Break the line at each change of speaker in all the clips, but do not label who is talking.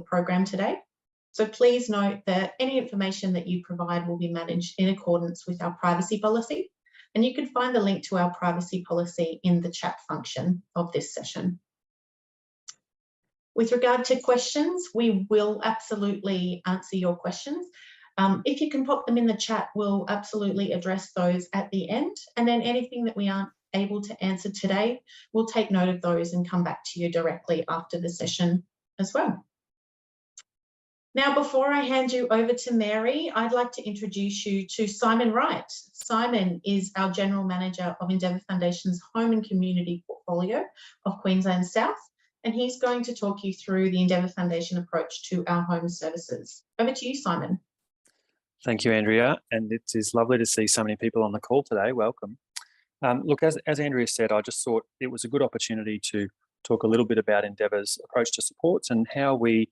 program today. So please note that any information that you provide will be managed in accordance with our privacy policy, and you can find the link to our privacy policy in the chat function of this session. With regard to questions, we will absolutely answer your questions. If you can pop them in the chat, we'll absolutely address those at the end. And then anything that we aren't able to answer today, we'll take note of those and come back to you directly after the session as well. Now, before I hand you over to Mary, I'd like to introduce you to Simon Wright. Simon is our General Manager of Endeavour Foundation's Home and Community Portfolio of Queensland South, and he's going to talk you through the Endeavour Foundation approach to our home services. Over to you, Simon.
Thank you, Andrea, and it is lovely to see so many people on the call today. Welcome. Look, as Andrea said, I just thought it was a good opportunity to talk a little bit about Endeavour's approach to supports and how we,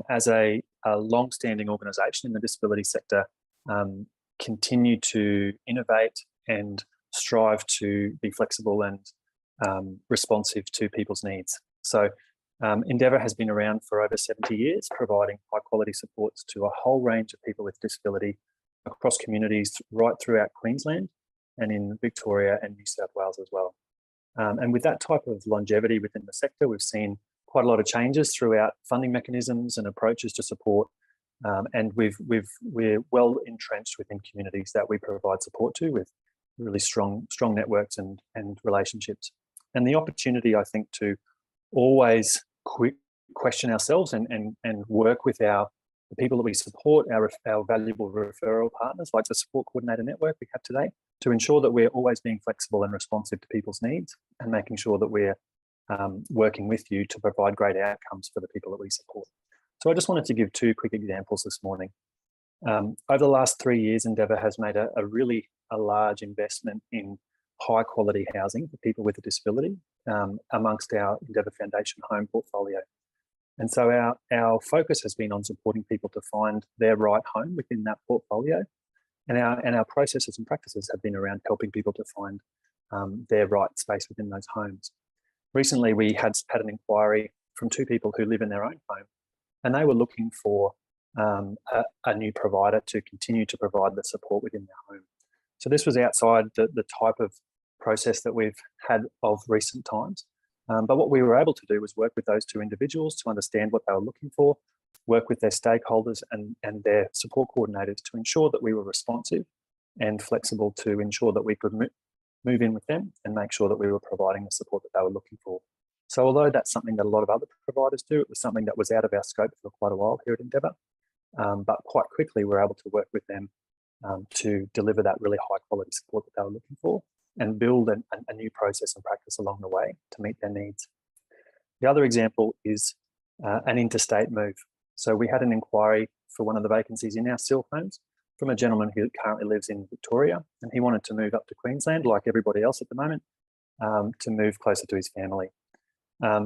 as a long-standing organisation in the disability sector, continue to innovate and strive to be flexible and responsive to people's needs. So Endeavour has been around for over 70 years, providing high-quality supports to a whole range of people with disability across communities right throughout Queensland and in Victoria and New South Wales as well. And with that type of longevity within the sector, we've seen quite a lot of changes throughout funding mechanisms and approaches to support, and we're well entrenched within communities that we provide support to with really strong networks and relationships. And the opportunity, I think, to always question ourselves and work with the people that we support, our valuable referral partners like the support coordinator network we have today, to ensure that we're always being flexible and responsive to people's needs and making sure that we're working with you to provide great outcomes for the people that we support. So I just wanted to give two quick examples this morning. Over the last 3 years, Endeavour has made a large investment in high quality housing for people with a disability amongst our Endeavour Foundation home portfolio. And so our focus has been on supporting people to find their right home within that portfolio. And our processes and practices have been around helping people to find their right space within those homes. Recently, we had an inquiry from two people who live in their own home, and they were looking for a new provider to continue to provide the support within their home. So this was outside the type of process that we've had of recent times. But what we were able to do was work with those two individuals to understand what they were looking for, work with their stakeholders and their support coordinators to ensure that we were responsive and flexible to ensure that we could move in with them and make sure that we were providing the support that they were looking for. So although that's something that a lot of other providers do, it was something that was out of our scope for quite a while here at Endeavour. But quite quickly, we're able to work with them to deliver that really high quality support that they were looking for and build a new process and practice along the way to meet their needs. The other example is an interstate move. So we had an inquiry for one of the vacancies in our SIL homes from a gentleman who currently lives in Victoria, and he wanted to move up to Queensland, like everybody else at the moment, to move closer to his family.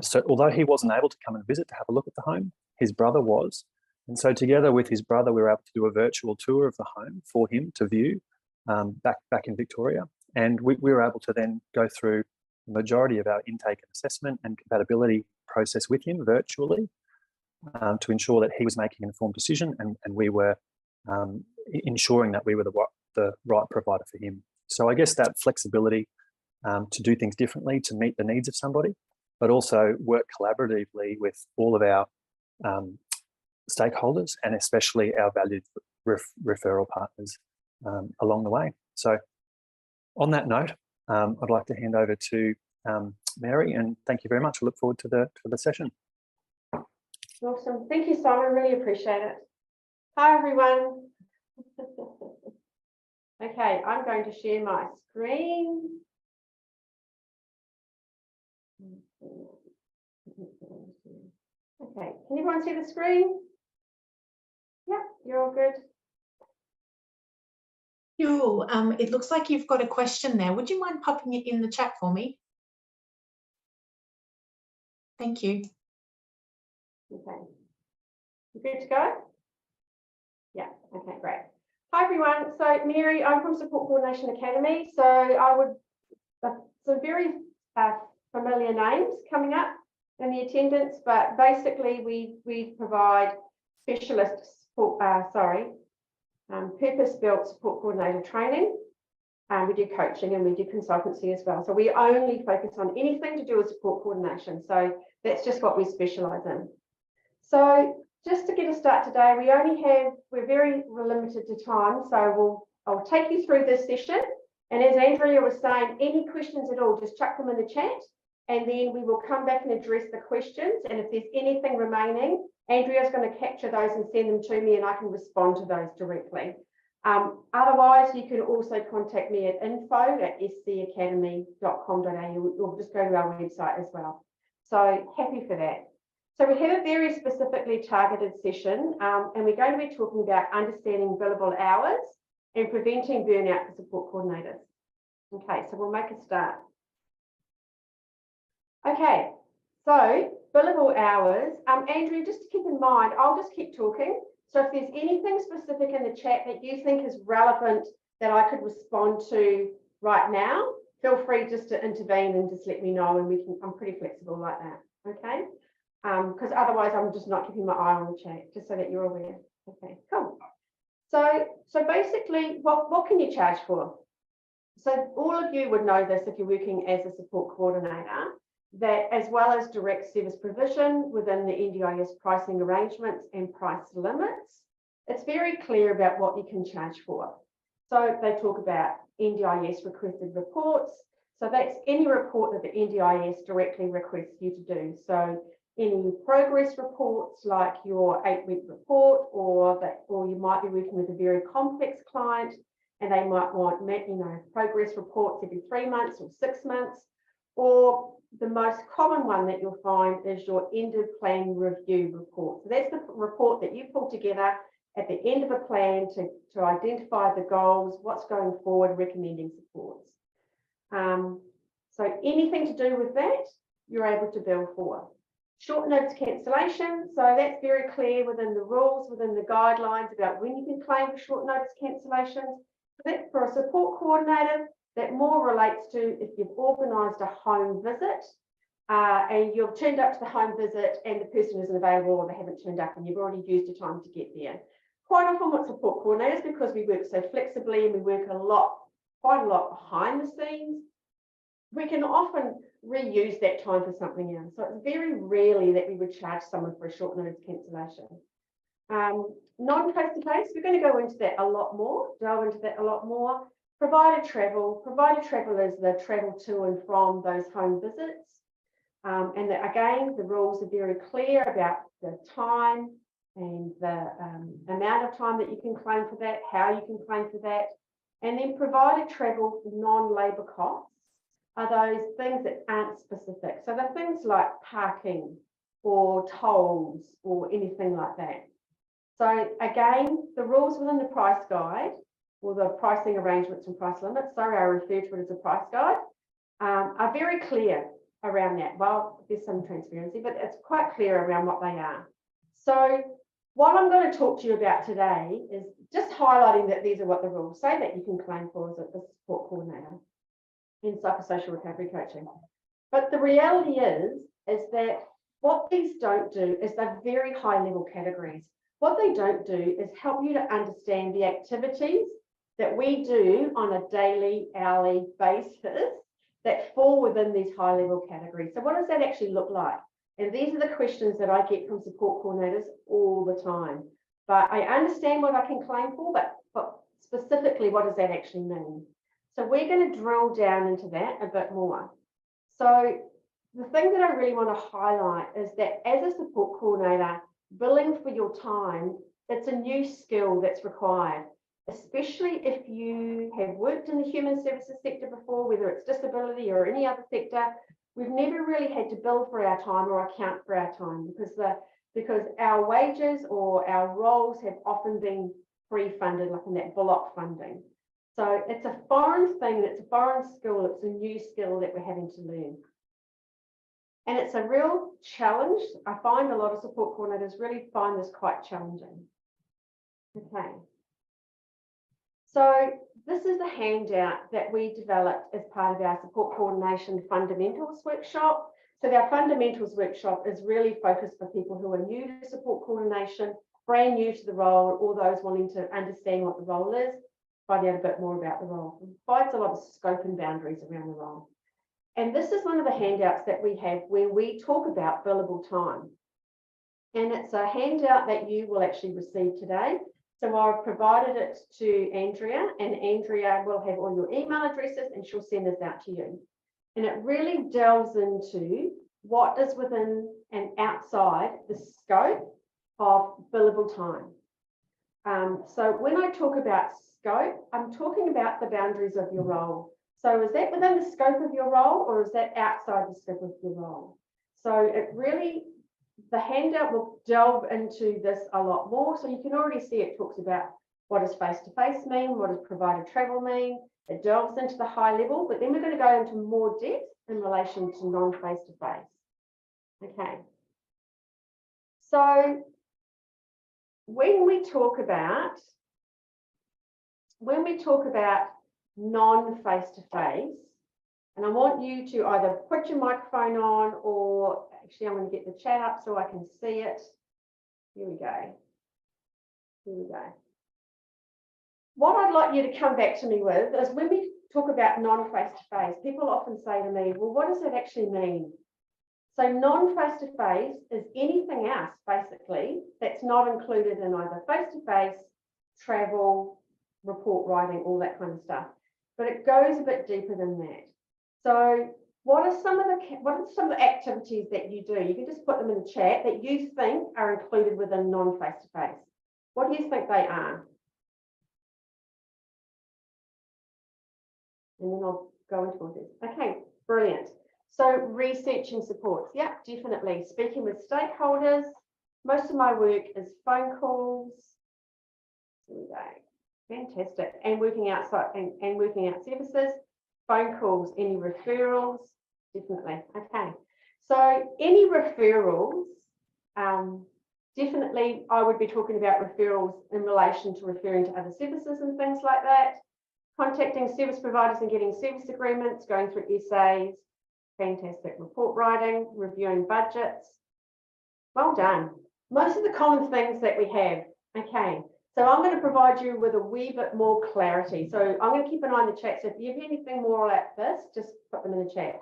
So although he wasn't able to come and visit to have a look at the home, his brother was. And so together with his brother, we were able to do a virtual tour of the home for him to view back in Victoria. And we were able to then go through the majority of our intake and assessment and compatibility process with him virtually to ensure that he was making an informed decision and we were ensuring that we were the right provider for him. So I guess that flexibility to do things differently to meet the needs of somebody, but also work collaboratively with all of our stakeholders and especially our valued referral partners along the way. So on that note, I'd like to hand over to Mary, and thank you very much. I look forward to the session.
Awesome. Thank you, Simon. Really appreciate it. Hi, everyone. Okay, I'm going to share my screen. Okay, can everyone see the screen? Yeah, you're all good.
Cool. It looks like you've got a question there. Would you mind popping it in the chat for me? Thank you.
Okay. You good to go? Yeah, okay, great. Hi, everyone. So, Mary, I'm from Support Coordination Academy. So, I would, some very familiar names coming up and the attendance, but basically we provide specialist support, purpose-built support coordinator training. We do coaching and we do consultancy as well. So we only focus on anything to do with support coordination. So that's just what we specialise in. So just to get a start today, we're very limited to time. So I'll take you through this session. And as Andrea was saying, any questions at all, just chuck them in the chat. And then we will come back and address the questions. And if there's anything remaining, Andrea's going to capture those and send them to me and I can respond to those directly. Otherwise, you can also contact me at info@scacademy.com.au or just go to our website as well. So happy for that. So we have a very specifically targeted session and we're going to be talking about understanding billable hours and preventing burnout for support coordinators. Okay, so we'll make a start. Okay, so billable hours. Andrea, just to keep in mind, I'll just keep talking. So if there's anything specific in the chat that you think is relevant that I could respond to right now, feel free just to intervene and just let me know, and I'm pretty flexible like that, okay? Because otherwise I'm just not keeping my eye on the chat, just so that you're aware. Okay, cool. So basically, what can you charge for? So all of you would know this if you're working as a support coordinator, that as well as direct service provision within the NDIS pricing arrangements and price limits, it's very clear about what you can charge for. So they talk about NDIS requested reports. So that's any report that the NDIS directly requests you to do. So any progress reports like your 8-week report, or you might be working with a very complex client and they might want, progress reports every 3 months or 6 months, or the most common one that you'll find is your end of plan review report. So that's the report that you pull together at the end of a plan to identify the goals, what's going forward, recommending supports. So anything to do with that, you're able to bill for. Short notice cancellation, so that's very clear within the rules, within the guidelines about when you can claim for short notice cancellations. For a support coordinator, that more relates to if you've organised a home visit and you've turned up to the home visit and the person isn't available or they haven't turned up and you've already used your time to get there. Quite often with support coordinators, because we work so flexibly and we work quite a lot behind the scenes, we can often reuse that time for something else. So it's very rarely that we would charge someone for a short notice cancellation. Non-face-to-face, we're going to go into that a lot more, delve into that a lot more. Provided travel is the travel to and from those home visits. And again, the rules are very clear about the time and the amount of time that you can claim for that, how you can claim for that. And then provided travel non-labour costs are those things that aren't specific. So they're things like parking or tolls or anything like that. So again, the rules within the price guide or the pricing arrangements and price limits, sorry, I refer to it as a price guide, are very clear around that. Well, there's some transparency, but it's quite clear around what they are. So what I'm going to talk to you about today is just highlighting that these are what the rules say that you can claim for as a support coordinator in psychosocial recovery coaching. But the reality is that what these don't do is they're very high level categories. What they don't do is help you to understand the activities that we do on a daily, hourly basis that fall within these high level categories. So what does that actually look like? And these are the questions that I get from support coordinators all the time. But I understand what I can claim for, but specifically, what does that actually mean? So we're going to drill down into that a bit more. So the thing that I really want to highlight is that as a support coordinator, billing for your time, it's a new skill that's required, especially if you have worked in the human services sector before, whether it's disability or any other sector. We've never really had to bill for our time or account for our time because our wages or our roles have often been pre-funded, like in that block funding. So it's a foreign thing, it's a foreign skill, it's a new skill that we're having to learn. And it's a real challenge. I find a lot of support coordinators really find this quite challenging. Okay. So this is the handout that we developed as part of our support coordination fundamentals workshop. So our fundamentals workshop is really focused for people who are new to support coordination, brand new to the role, or those wanting to understand what the role is, find out a bit more about the role. It provides a lot of scope and boundaries around the role. And this is one of the handouts that we have where we talk about billable time. And it's a handout that you will actually receive today. So I've provided it to Andrea, and Andrea will have all your email addresses and she'll send this out to you. And it really delves into what is within and outside the scope of billable time. So when I talk about scope, I'm talking about the boundaries of your role. So is that within the scope of your role, or is that outside the scope of your role? So it really, the handout will delve into this a lot more. So you can already see it talks about what does face-to-face mean, what does provider travel mean. It delves into the high level, but then we're going to go into more depth in relation to non-face-to-face. Okay. So when we talk about non-face-to-face, and I want you to either put your microphone on, or actually I'm going to get the chat up so I can see it. Here we go. Here we go. What I'd like you to come back to me with is when we talk about non-face-to-face, people often say to me, well, what does that actually mean? So non-face-to-face is anything else, basically, that's not included in either face-to-face, travel, report writing, all that kind of stuff. But it goes a bit deeper than that. So what are some of the activities that you do? You can just put them in the chat that you think are included within non-face-to-face. What do you think they are? And then I'll go into all this. Okay, brilliant. So researching supports, yeah, definitely. Speaking with stakeholders. Most of my work is phone calls. Here we go. Fantastic. And working outside and working out services. Phone calls, any referrals, definitely. Okay. So any referrals, definitely I would be talking about referrals in relation to referring to other services and things like that. Contacting service providers and getting service agreements, going through essays, fantastic. Report writing, reviewing budgets. Well done. Most of the common things that we have. Okay, so I'm going to provide you with a wee bit more clarity. So I'm going to keep an eye on the chat. So if you have anything more like this, just put them in the chat.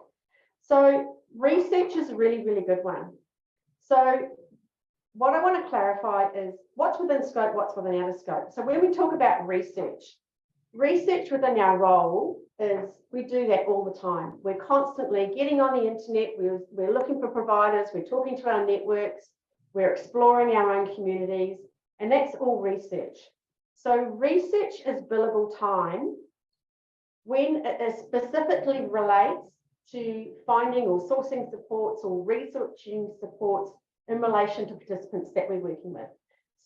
So research is a really, really good one. So what I want to clarify is what's within scope, what's within outer scope. So when we talk about research within our role is we do that all the time. We're constantly getting on the internet. We're looking for providers. We're talking to our networks. We're exploring our own communities, and that's all research. So research is billable time when it specifically relates to finding or sourcing supports or researching supports in relation to participants that we're working with.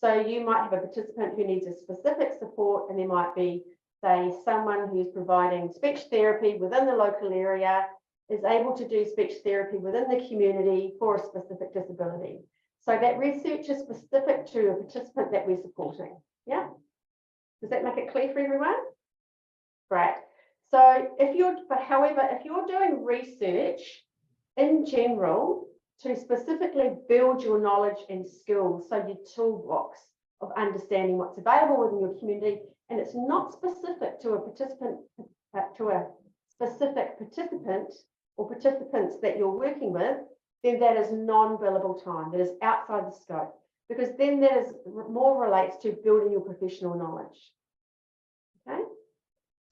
So you might have a participant who needs a specific support, and there might be, say, someone who's providing speech therapy within the local area is able to do speech therapy within the community for a specific disability. So that research is specific to a participant that we're supporting. Yeah? Does that make it clear for everyone? Great. So however, if you're doing research in general to specifically build your knowledge and skills, so your toolbox of understanding what's available within your community, and it's not specific to a participant, to a specific participant or participants that you're working with, then that is non-billable time. That is outside the scope, because then that is more relates to building your professional knowledge. Okay.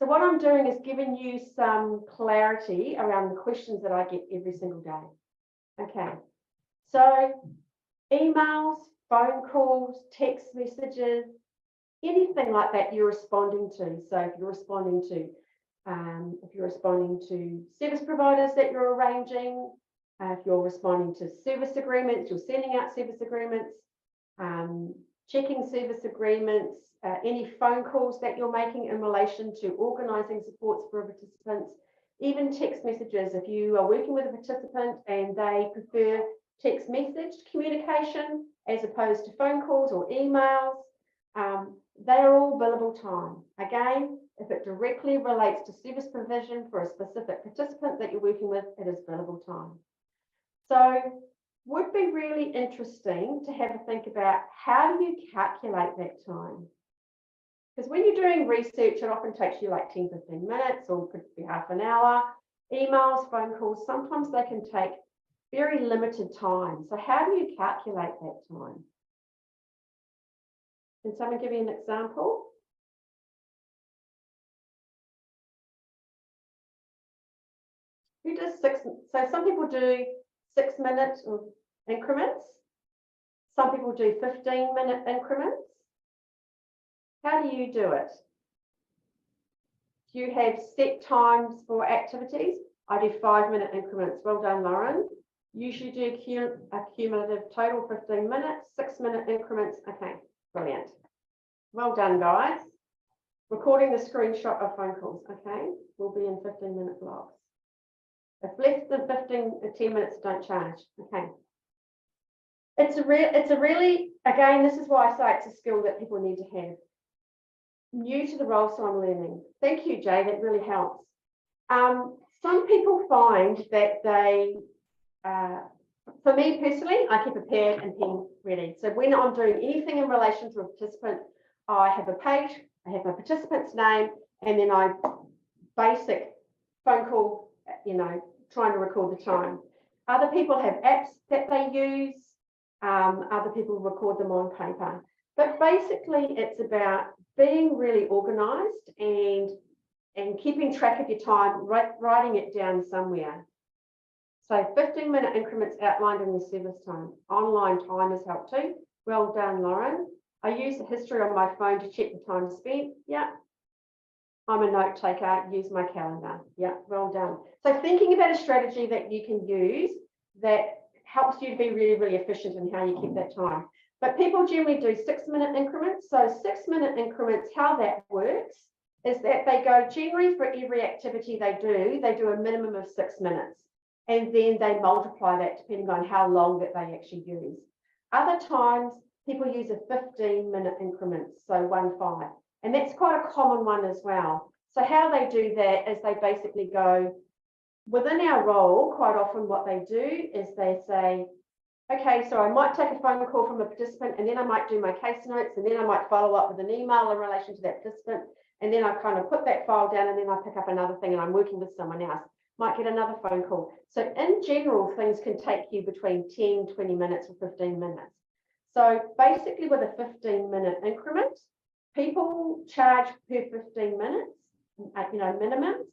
So what I'm doing is giving you some clarity around the questions that I get every single day. Okay. So emails, phone calls, text messages, anything like that you're responding to. So if you're responding to service providers that you're arranging, if you're responding to service agreements, you're sending out service agreements, checking service agreements, any phone calls that you're making in relation to organising supports for participants, even text messages. If you are working with a participant and they prefer text message communication as opposed to phone calls or emails, they are all billable time. Again, if it directly relates to service provision for a specific participant that you're working with, it is billable time. So would be really interesting to have a think about how do you calculate that time? Because when you're doing research, it often takes you like 10, 15 minutes, or could be half an hour. Emails, phone calls, sometimes they can take very limited time. So how do you calculate that time? Can someone give me an example? Who does 6? So some people do 6-minute increments. Some people do 15-minute increments. How do you do it? Do you have set times for activities? I do 5-minute increments. Well done, Lauren. Usually do a cumulative total 15 minutes, 6-minute increments. Okay, brilliant. Well done, guys. Recording the screenshot of phone calls. Okay, we'll be in 15-minute blocks. If less than 10 minutes, don't charge. Okay. It's a really, again, this is why I say it's a skill that people need to have. New to the role, so I'm learning. Thank you, Jay, that really helps. Some people find that they, for me personally, I keep a pen and pen ready. So when I'm doing anything in relation to a participant, I have a page, I have my participant's name, and then I basic phone call, trying to record the time. Other people have apps that they use. Other people record them on paper. But basically, it's about being really organised and keeping track of your time, writing it down somewhere. So 15-minute increments outlined in the service time. Online timers help too. Well done, Lauren. I use the history on my phone to check the time spent. Yeah. I'm a note taker, use my calendar. Yeah, well done. So thinking about a strategy that you can use that helps you to be really, really efficient in how you keep that time. But people generally do 6-minute increments. So 6-minute increments, how that works is that they go generally for every activity they do a minimum of 6 minutes. And then they multiply that depending on how long that they actually use. Other times, people use a 15-minute increments, so 1-5. And that's quite a common one as well. So how they do that is they basically go, within our role, quite often what they do is they say, okay, so I might take a phone call from a participant, and then I might do my case notes, and then I might follow up with an email in relation to that participant, and then I kind of put that file down, and then I pick up another thing, and I'm working with someone else. Might get another phone call. So in general, things can take you between 10, 20 minutes or 15 minutes. So basically with a 15-minute increment, people charge per 15 minutes, minimum.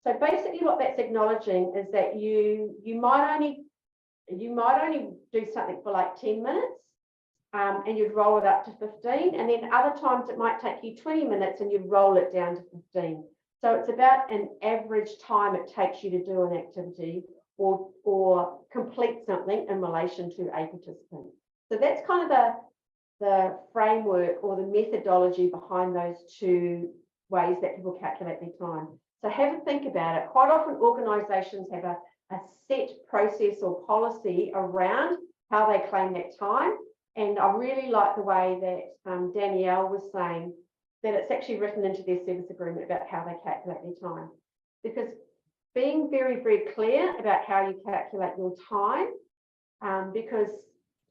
So basically what that's acknowledging is that you might only do something for like 10 minutes and you'd roll it up to 15. And then other times it might take you 20 minutes and you'd roll it down to 15. So it's about an average time it takes you to do an activity or complete something in relation to a participant. So that's kind of the framework or the methodology behind those two ways that people calculate their time. So have a think about it. Quite often organisations have a set process or policy around how they claim that time. And I really like the way that Danielle was saying that it's actually written into their service agreement about how they calculate their time. Because being very, very clear about how you calculate your time, because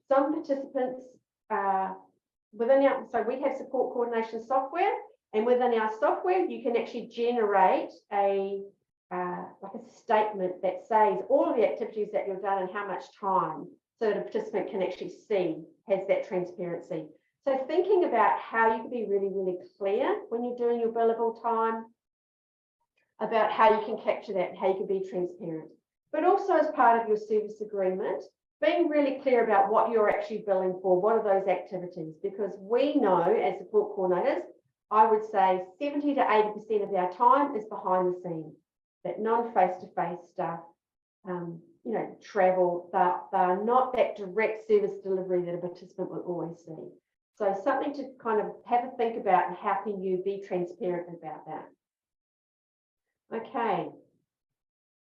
some participants so we have support coordination software, and within our software, you can actually generate like a statement that says all of the activities that you've done and how much time, so that a participant can actually see, has that transparency. So thinking about how you can be really, really clear when you're doing your billable time, about how you can capture that, how you can be transparent. But also as part of your service agreement, being really clear about what you're actually billing for, what are those activities? Because we know as support coordinators, I would say 70 to 80% of our time is behind the scenes, that non-face-to-face stuff, travel, they're not that direct service delivery that a participant will always see. So something to kind of have a think about, and how can you be transparent about that? Okay,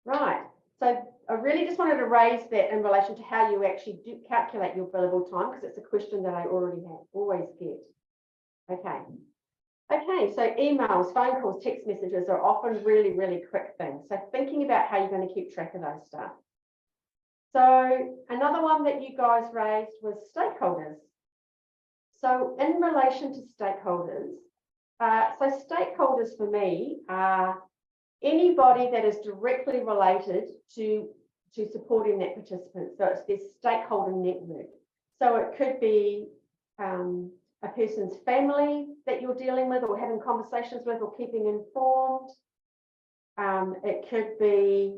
right. So I really just wanted to raise that in relation to how you actually do calculate your billable time, because it's a question that I always get. Okay, so emails, phone calls, text messages are often really, really quick things. So thinking about how you're going to keep track of those stuff. So another one that you guys raised was stakeholders. So in relation to stakeholders, so stakeholders for me are anybody that is directly related to supporting that participant. So it's their stakeholder network. So it could be a person's family that you're dealing with or having conversations with or keeping informed. It could be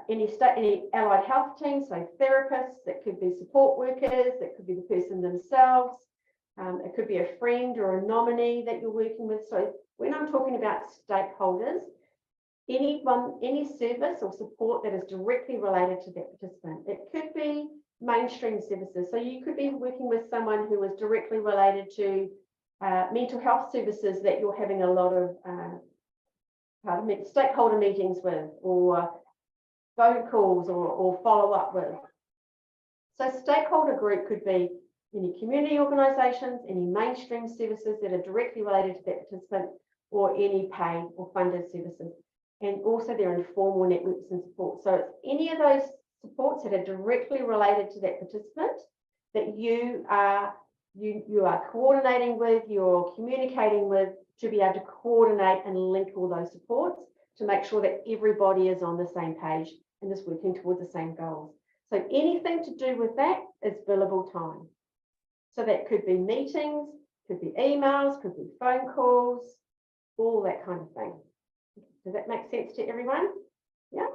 any allied health teams, so therapists, it could be support workers, it could be the person themselves, it could be a friend or a nominee that you're working with. So when I'm talking about stakeholders, any service or support that is directly related to that participant. It could be mainstream services. So you could be working with someone who is directly related to mental health services that you're having a lot of stakeholder meetings with, or phone calls or follow up with. So stakeholder group could be any community organisations, any mainstream services that are directly related to that participant, or any paid or funded services. And also their informal networks and support. So it's any of those supports that are directly related to that participant that you are coordinating with, you're communicating with, to be able to coordinate and link all those supports to make sure that everybody is on the same page and is working towards the same goals. So anything to do with that is billable time. So that could be meetings, could be emails, could be phone calls, all that kind of thing. Does that make sense to everyone? Yeah.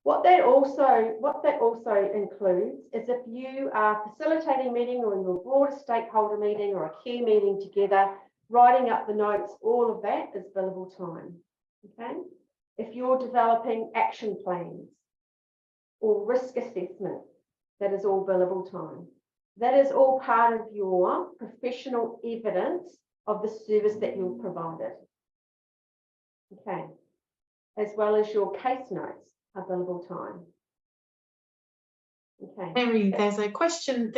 What that also includes is if you are facilitating a meeting or your broader stakeholder meeting or a key meeting together, writing up the notes, all of that is billable time. Okay. If you're developing action plans or risk assessment, that is all billable time. That is all part of your professional evidence of the service that you've provided. Okay. As well as your case notes are billable time. Okay.
Mary, there's a question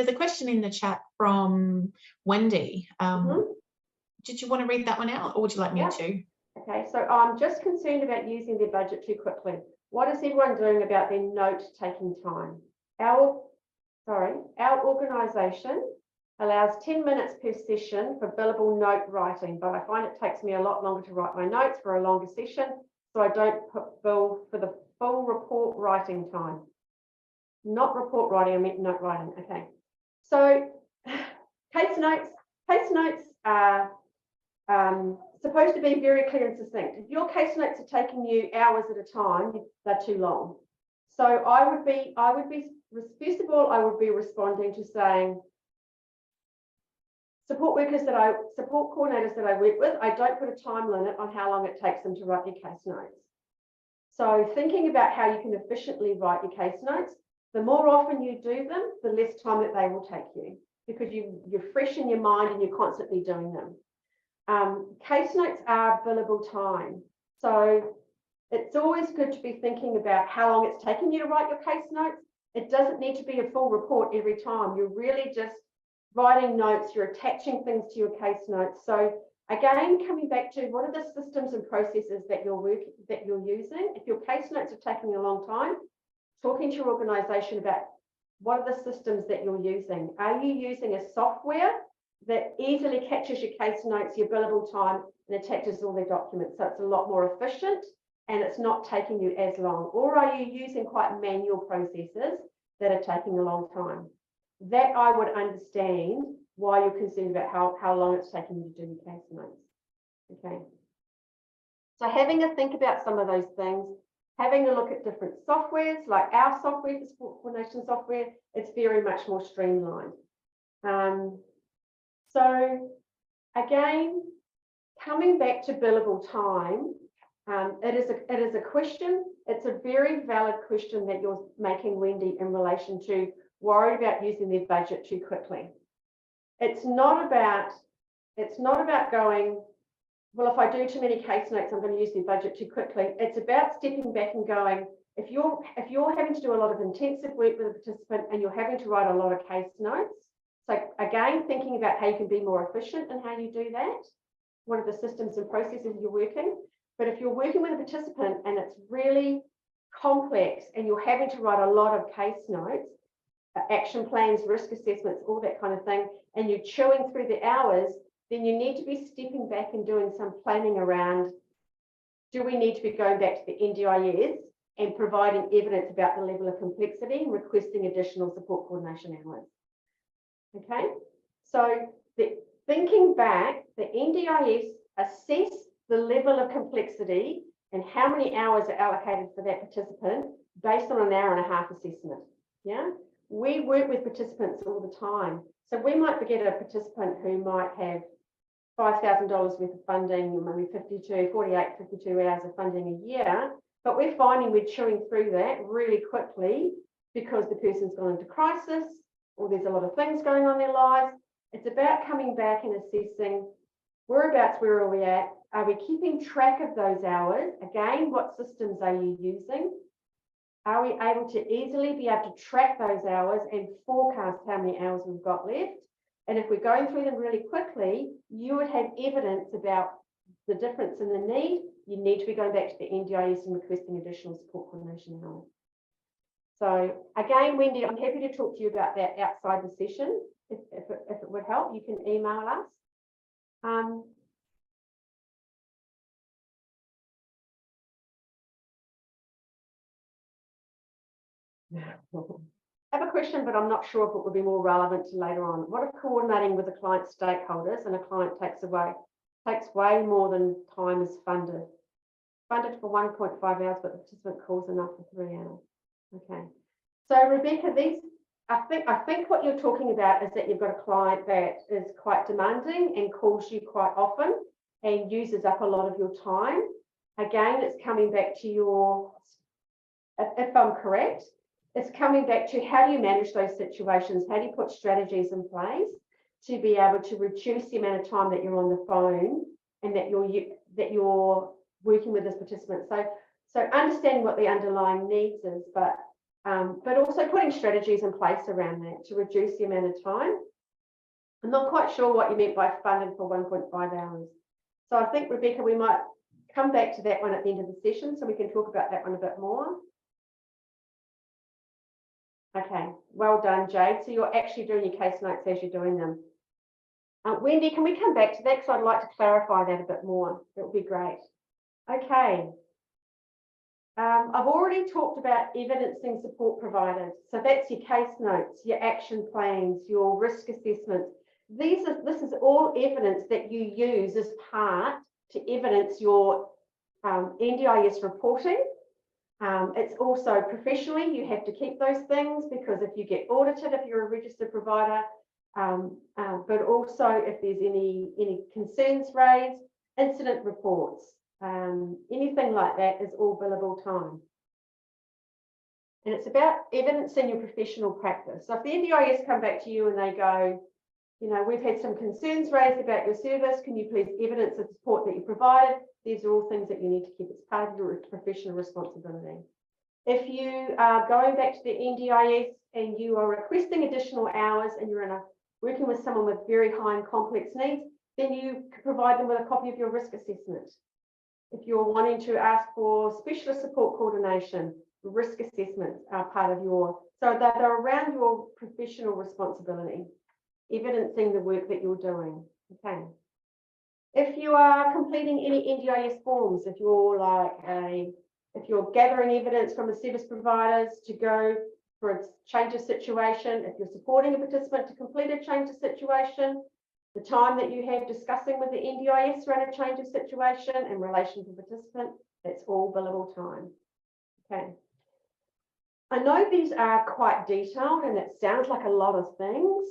in the chat from Wendy. Did you want to read that one out, or would you like me to?
Okay, so I'm just concerned about using their budget too quickly. What is everyone doing about their note-taking time? Our organisation allows 10 minutes per session for billable note writing, but I find it takes me a lot longer to write my notes for a longer session, so I don't bill for the full report writing time. Not report writing, I meant note writing. Okay. So case notes are supposed to be very clear and succinct. If your case notes are taking you hours at a time, they're too long. So I would be first of all, I would be responding to saying, support coordinators that I work with, I don't put a time limit on how long it takes them to write their case notes. So thinking about how you can efficiently write your case notes, the more often you do them, the less time that they will take you, because you're fresh in your mind and you're constantly doing them. Case notes are billable time. So it's always good to be thinking about how long it's taking you to write your case notes. It doesn't need to be a full report every time. You're really just writing notes, you're attaching things to your case notes. So again, coming back to what are the systems and processes that you're using. If your case notes are taking a long time, talking to your organisation about what are the systems that you're using. Are you using a software that easily catches your case notes, your billable time, and attaches all their documents, so it's a lot more efficient and it's not taking you as long? Or are you using quite manual processes that are taking a long time? That I would understand why you're concerned about how long it's taking you to do your case notes. Okay. So having a think about some of those things, having a look at different softwares, like our software, the support coordination software, it's very much more streamlined. So again, coming back to billable time, it is a question. It's a very valid question that you're making, Wendy, in relation to worried about using their budget too quickly. It's not about going, well, if I do too many case notes, I'm going to use their budget too quickly. It's about stepping back and going, if you're having to do a lot of intensive work with a participant and you're having to write a lot of case notes, so again, thinking about how you can be more efficient in how you do that, what are the systems and processes you're working. But if you're working with a participant and it's really complex and you're having to write a lot of case notes, action plans, risk assessments, all that kind of thing, and you're chewing through the hours, then you need to be stepping back and doing some planning around, do we need to be going back to the NDIS and providing evidence about the level of complexity and requesting additional support coordination hours? Okay, so thinking back, the NDIS assess the level of complexity and how many hours are allocated for that participant based on an hour and a half assessment. Yeah, we work with participants all the time. So we might get a participant who might have $5,000 worth of funding, maybe 52 hours of funding a year, but we're finding we're chewing through that really quickly because the person's gone into crisis or there's a lot of things going on in their lives. It's about coming back and assessing whereabouts, where are we at? Are we keeping track of those hours? Again, what systems are you using? Are we able to easily be able to track those hours and forecast how many hours we've got left? And if we're going through them really quickly, you would have evidence about the difference in the need. You need to be going back to the NDIS and requesting additional support coordination hours. So again, Wendy, I'm happy to talk to you about that outside the session. If it would help, you can email us. I have a question, but I'm not sure if it would be more relevant to later on. What if coordinating with the client stakeholders and a client takes way more than time is funded? Funded for 1.5 hours, but the participant calls enough for 3 hours. Okay. So Rebecca, I think what you're talking about is that you've got a client that is quite demanding and calls you quite often and uses up a lot of your time. Again, it's coming back to your, if I'm correct, it's coming back to how do you manage those situations? How do you put strategies in place to be able to reduce the amount of time that you're on the phone and that you're working with this participant? So understanding what the underlying needs is, but also putting strategies in place around that to reduce the amount of time. I'm not quite sure what you meant by funded for 1.5 hours. So I think, Rebecca, we might come back to that one at the end of the session so we can talk about that one a bit more. Okay, well done, Jade. So you're actually doing your case notes as you're doing them. Wendy, can we come back to that? Because I'd like to clarify that a bit more. That would be great. Okay. I've already talked about evidencing support providers. So that's your case notes, your action plans, your risk assessments. This is all evidence that you use as part to evidence your NDIS reporting. It's also professionally, you have to keep those things because if you get audited, if you're a registered provider, but also if there's any concerns raised, incident reports, anything like that is all billable time. And it's about evidencing your professional practice. So if the NDIS come back to you and they go, you know, we've had some concerns raised about your service, can you please evidence the support that you provided? These are all things that you need to keep as part of your professional responsibility. If you are going back to the NDIS and you are requesting additional hours and you're working with someone with very high and complex needs, then you can provide them with a copy of your risk assessment. If you're wanting to ask for specialist support coordination, risk assessments are part of your, so that are around your professional responsibility, evidencing the work that you're doing. Okay. If you are completing any NDIS forms, if you're gathering evidence from the service providers to go for a change of situation, if you're supporting a participant to complete a change of situation, the time that you have discussing with the NDIS around a change of situation in relation to the participant, that's all billable time. Okay. I know these are quite detailed and it sounds like a lot of things,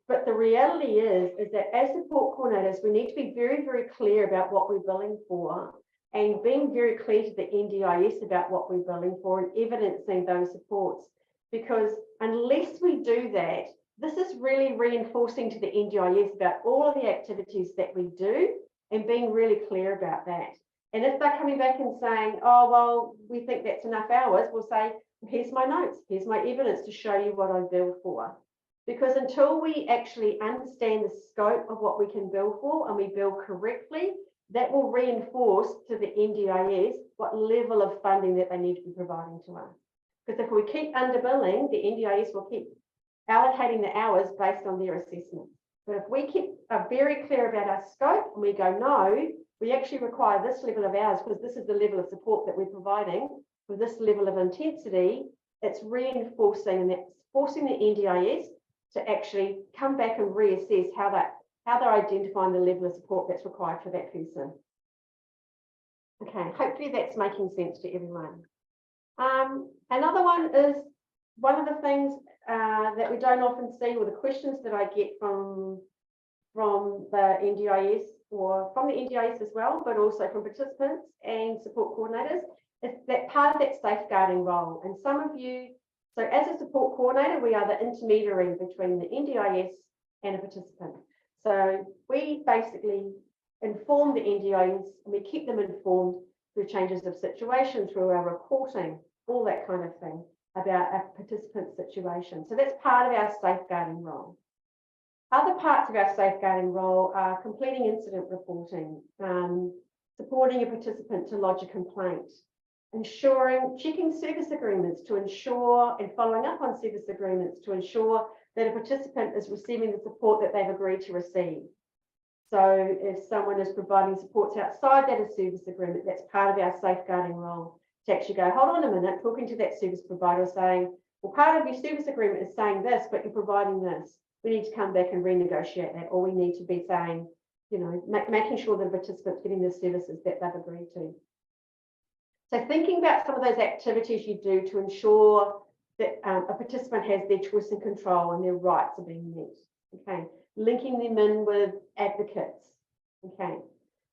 but the reality is that as support coordinators, we need to be very, very clear about what we're billing for and being very clear to the NDIS about what we're billing for and evidencing those supports. Because unless we do that, this is really reinforcing to the NDIS about all of the activities that we do and being really clear about that. And if they're coming back and saying, oh, well, we think that's enough hours, we'll say, here's my notes, here's my evidence to show you what I billed for. Because until we actually understand the scope of what we can bill for and we bill correctly, that will reinforce to the NDIS what level of funding that they need to be providing to us. Because if we keep underbilling, the NDIS will keep allocating the hours based on their assessment. But if we are very clear about our scope and we go, no, we actually require this level of hours because this is the level of support that we're providing with this level of intensity, it's reinforcing and that's forcing the NDIS to actually come back and reassess how they're identifying the level of support that's required for that person. Okay, hopefully that's making sense to everyone. Another one is one of the things that we don't often see, or the questions that I get from the NDIS or from the NDIS as well, but also from participants and support coordinators, is that part of that safeguarding role. And some of you, so as a support coordinator, we are the intermediary between the NDIS and a participant. So we basically inform the NDIS and we keep them informed through changes of situation, through our reporting, all that kind of thing about a participant situation. So that's part of our safeguarding role. Other parts of our safeguarding role are completing incident reporting, supporting a participant to lodge a complaint, checking service agreements to ensure, and following up on service agreements to ensure that a participant is receiving the support that they've agreed to receive. So if someone is providing supports outside that service agreement, that's part of our safeguarding role, to actually go, hold on a minute, talking to that service provider saying, well, part of your service agreement is saying this, but you're providing this. We need to come back and renegotiate that, or we need to be saying, you know, making sure that the participant's getting the services that they've agreed to. So thinking about some of those activities you do to ensure that a participant has their choice and control and their rights are being met. Okay, linking them in with advocates. Okay,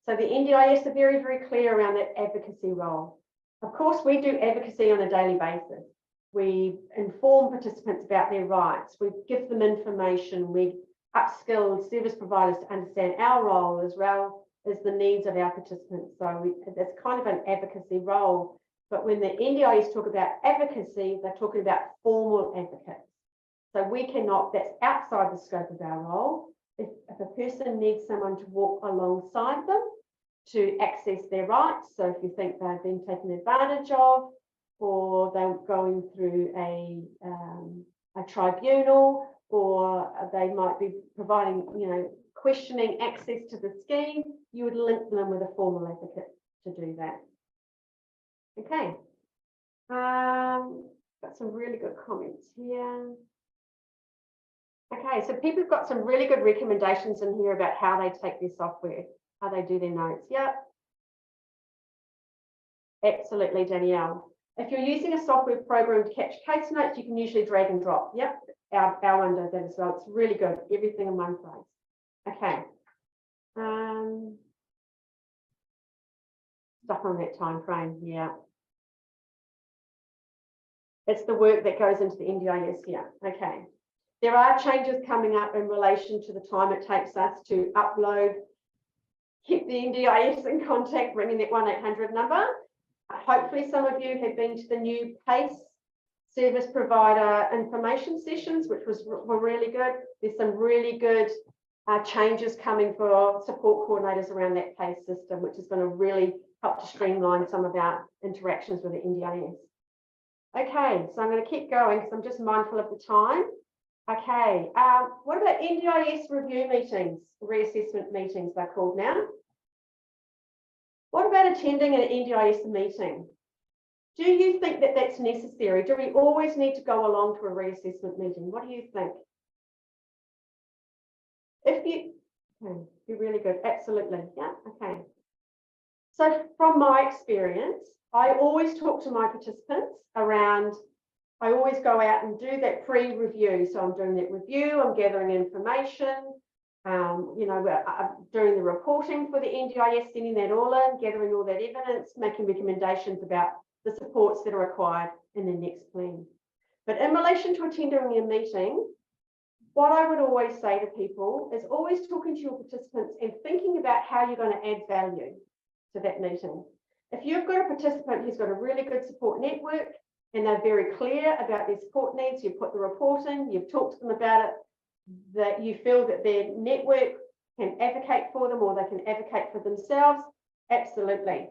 so the NDIS are very, very clear around that advocacy role. Of course, we do advocacy on a daily basis. We inform participants about their rights. We give them information. We upskill service providers to understand our role as well as the needs of our participants. So it's kind of an advocacy role. But when the NDIS talk about advocacy, they're talking about formal advocates. So we cannot, that's outside the scope of our role. If a person needs someone to walk alongside them to access their rights, so if you think they've been taken advantage of, or they're going through a tribunal, or they might be providing, you know, questioning access to the scheme, you would link them with a formal advocate to do that. Okay, got some really good comments here. Okay, so people have got some really good recommendations in here about how they take their software, how they do their notes. Yep, absolutely, Danielle. If you're using a software program to catch case notes, you can usually drag and drop. Yep, our one does that as well. It's really good, everything in one place. Okay. Stuck on that time frame, yeah. It's the work that goes into the NDIS here. Okay. There are changes coming up in relation to the time it takes us to upload, keep the NDIS in contact, ringing that 1-800 number. Hopefully some of you have been to the new PACE service provider information sessions, which were really good. There's some really good changes coming for support coordinators around that PACE system, which is going to really help to streamline some of our interactions with the NDIS. Okay, so I'm going to keep going because I'm just mindful of the time. Okay, what about NDIS review meetings, reassessment meetings they're called now? What about attending an NDIS meeting? Do you think that that's necessary? Do we always need to go along to a reassessment meeting? What do you think? If you, okay, you're really good, absolutely, yeah, okay. So from my experience, I always talk to my participants around, I always go out and do that pre-review. So I'm doing that review, I'm gathering information, you know, doing the reporting for the NDIS, sending that all in, gathering all that evidence, making recommendations about the supports that are required in the next plan. But in relation to attending a meeting, what I would always say to people is always talking to your participants and thinking about how you're going to add value to that meeting. If you've got a participant who's got a really good support network and they're very clear about their support needs, you've put the report in, you've talked to them about it, that you feel that their network can advocate for them or they can advocate for themselves, absolutely.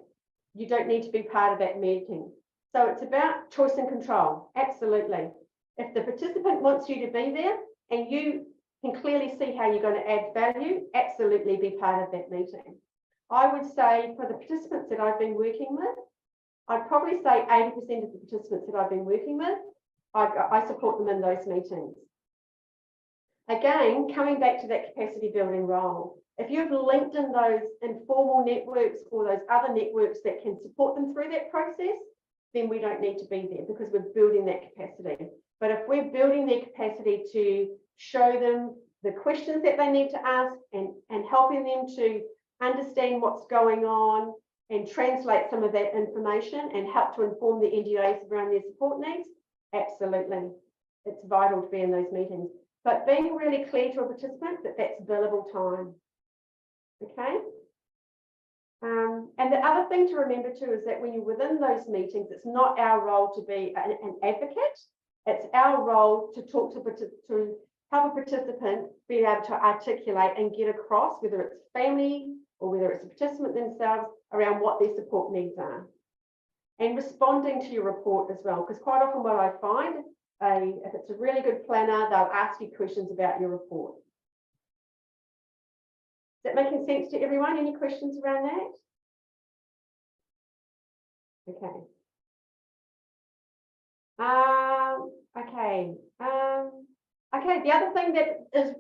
You don't need to be part of that meeting. So it's about choice and control, absolutely. If the participant wants you to be there and you can clearly see how you're going to add value, absolutely be part of that meeting. I would say for the participants that I've been working with, I'd probably say 80% of the participants that I've been working with, I support them in those meetings. Again, coming back to that capacity building role, if you've linked in those informal networks or those other networks that can support them through that process, then we don't need to be there because we're building that capacity. But if we're building their capacity to show them the questions that they need to ask and helping them to understand what's going on and translate some of that information and help to inform the NDIS around their support needs, absolutely. It's vital to be in those meetings. But being really clear to a participant that that's billable time. Okay? And the other thing to remember too is that when you're within those meetings, it's not our role to be an advocate. It's our role to talk to help a participant be able to articulate and get across, whether it's family or whether it's a participant themselves, around what their support needs are. And responding to your report as well, because quite often what I find, if it's a really good planner, they'll ask you questions about your report. Is that making sense to everyone? Any questions around that? Okay. Okay, the other thing that is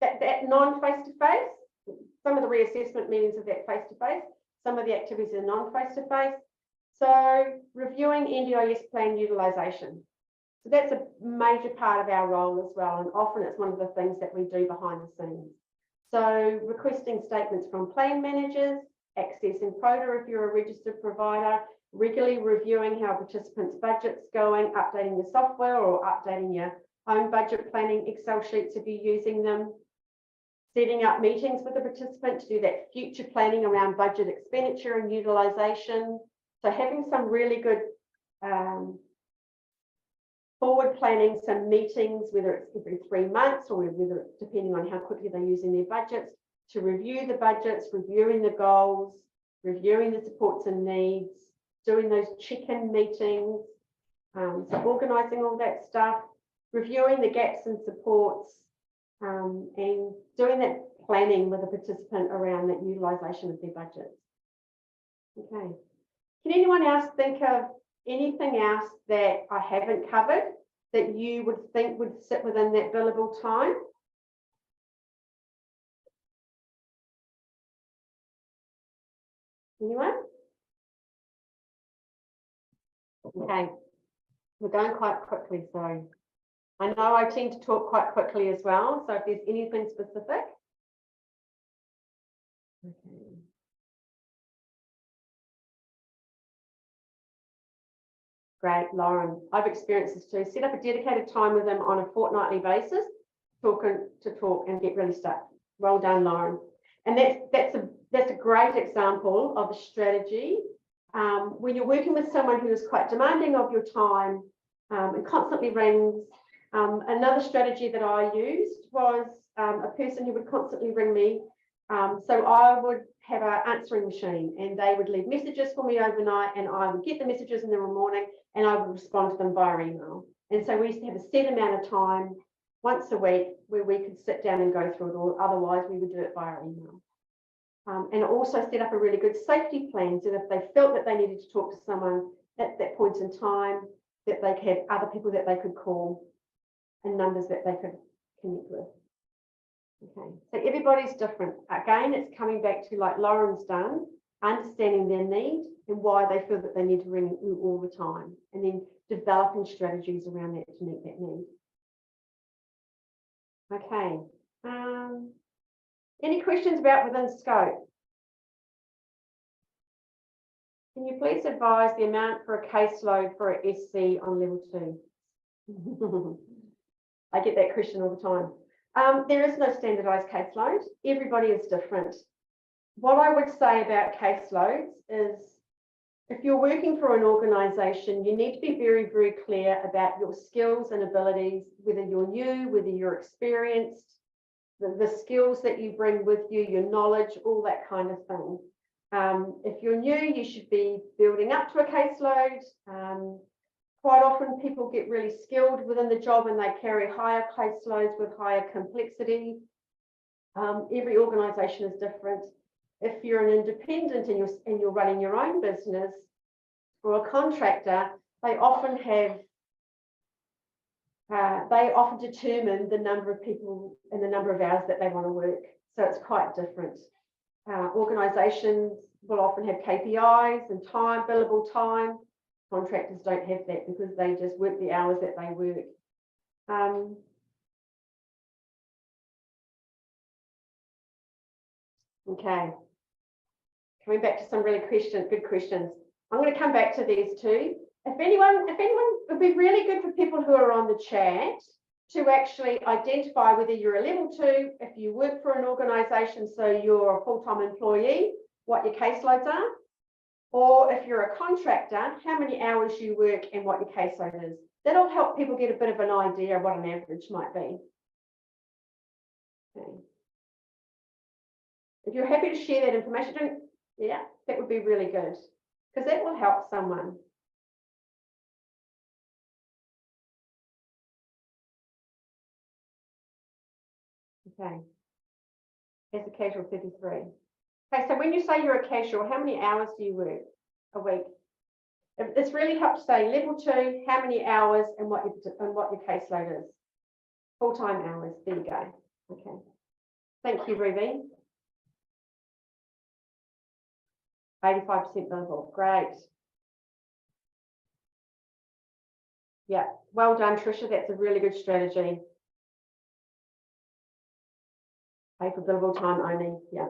that non-face-to-face, some of the reassessment meetings are that face-to-face, some of the activities are non-face-to-face. So reviewing NDIS plan utilisation. So that's a major part of our role as well, and often it's one of the things that we do behind the scenes. So requesting statements from plan managers, accessing quota if you're a registered provider, regularly reviewing how participants' budget's going, updating the software or updating your own budget planning Excel sheets if you're using them, setting up meetings with the participant to do that future planning around budget expenditure and utilisation. So having some really good forward planning, some meetings, whether it's every 3 months or whether it's depending on how quickly they're using their budgets, to review the budgets, reviewing the goals, reviewing the supports and needs, doing those check-in meetings, so organising all that stuff, reviewing the gaps and supports, and doing that planning with a participant around that utilisation of their budgets. Okay. Can anyone else think of anything else that I haven't covered that you would think would sit within that billable time? Anyone? Okay, we're going quite quickly, so I know I tend to talk quite quickly as well, so if there's anything specific. Okay. Great, Lauren. I've experienced this too. Set up a dedicated time with them on a fortnightly basis, talk and get really stuck. Well done, Lauren. And that's a great example of a strategy. When you're working with someone who is quite demanding of your time and constantly rings, another strategy that I used was a person who would constantly ring me. So I would have an answering machine and they would leave messages for me overnight and I would get the messages in the morning and I would respond to them via email. And so we used to have a set amount of time once a week where we could sit down and go through it all. Otherwise, we would do it via email. And also set up a really good safety plan so that if they felt that they needed to talk to someone at that point in time, that they had other people that they could call and numbers that they could connect with. Okay, so everybody's different. Again, it's coming back to, like Lauren's done, understanding their need and why they feel that they need to ring you all the time, and then developing strategies around that to meet that need. Okay. Any questions about within scope? Can you please advise the amount for a caseload for a SC on level 2? I get that question all the time. There is no standardized caseload. Everybody is different. What I would say about caseloads is if you're working for an organisation, you need to be very, very clear about your skills and abilities, whether you're new, whether you're experienced, the skills that you bring with you, your knowledge, all that kind of thing. If you're new, you should be building up to a caseload. Quite often people get really skilled within the job and they carry higher caseloads with higher complexity. Every organisation is different. If you're an independent and you're running your own business or a contractor, they often determine the number of people and the number of hours that they want to work. So it's quite different. Organisations will often have KPIs and time, billable time. Contractors don't have that because they just work the hours that they work. Okay. Coming back to some really good questions. I'm going to come back to these two. If anyone, it would be really good for people who are on the chat to actually identify whether you're a level 2, if you work for an organisation, so you're a full-time employee, what your caseloads are, or if you're a contractor, how many hours you work and what your caseload is. That'll help people get a bit of an idea of what an average might be. Okay. If you're happy to share that information, yeah, that would be really good because that will help someone. Okay, as a casual 33. Okay, so when you say you're a casual, how many hours do you work a week? This really helps say level 2, how many hours and what your caseload is. Full-time hours, there you go. Okay, thank you, Ruby. 85% billable, great. Yeah, well done, Tricia, that's a really good strategy. Pay for billable time only, yeah.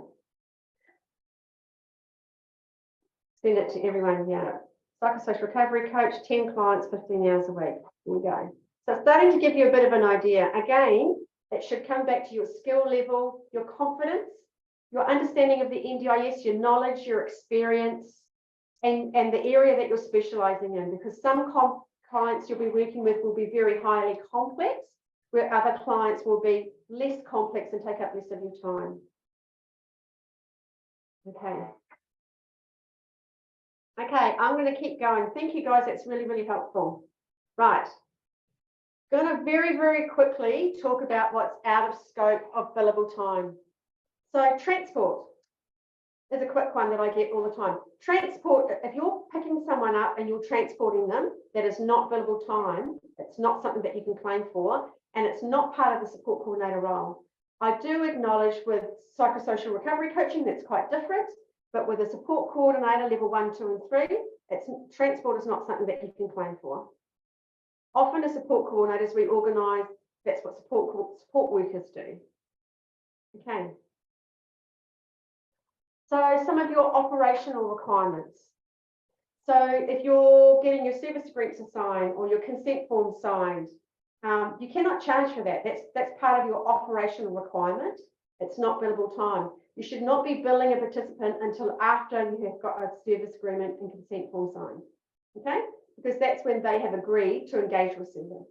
Send it to everyone, yeah. Psychosocial recovery coach, 10 clients, 15 hours a week. There you go. So it's starting to give you a bit of an idea. Again, it should come back to your skill level, your confidence, your understanding of the NDIS, your knowledge, your experience, and the area that you're specialising in, because some clients you'll be working with will be very highly complex, where other clients will be less complex and take up less of your time. Okay. Okay, I'm going to keep going. Thank you, guys. That's really, really helpful. Right. Going to very, very quickly talk about what's out of scope of billable time. So transport is a quick one that I get all the time. Transport, if you're picking someone up and you're transporting them, that is not billable time. It's not something that you can claim for, and it's not part of the support coordinator role. I do acknowledge with psychosocial recovery coaching, that's quite different, but with a support coordinator, level 1, 2, and 3, transport is not something that you can claim for. Often as support coordinators, we organise, that's what support workers do. Okay. So some of your operational requirements. So if you're getting your service agreements assigned or your consent form signed, you cannot charge for that. That's part of your operational requirement. It's not billable time. You should not be billing a participant until after you have got a service agreement and consent form signed. Okay? Because that's when they have agreed to engage with service.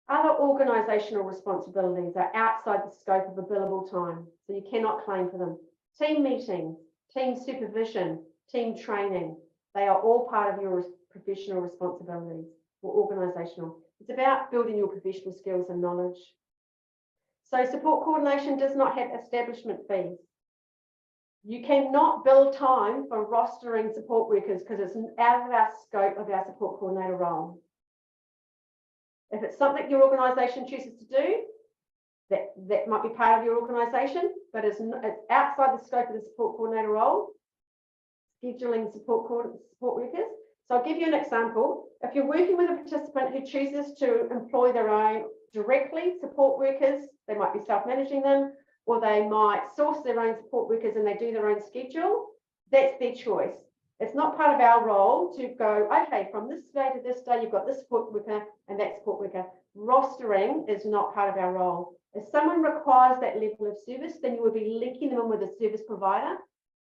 Other organisational responsibilities are outside the scope of a billable time, so you cannot claim for them. Team meetings, team supervision, team training, they are all part of your professional responsibilities or organisational. It's about building your professional skills and knowledge. So support coordination does not have establishment fees. You cannot bill time for rostering support workers because it's out of our scope of our support coordinator role. If it's something your organisation chooses to do, that might be part of your organisation, but it's outside the scope of the support coordinator role, scheduling support workers. So I'll give you an example. If you're working with a participant who chooses to employ their own directly support workers, they might be self-managing them, or they might source their own support workers and they do their own schedule, that's their choice. It's not part of our role to go, okay, from this day to this day, you've got this support worker and that support worker. Rostering is not part of our role. If someone requires that level of service, then you will be linking them in with a service provider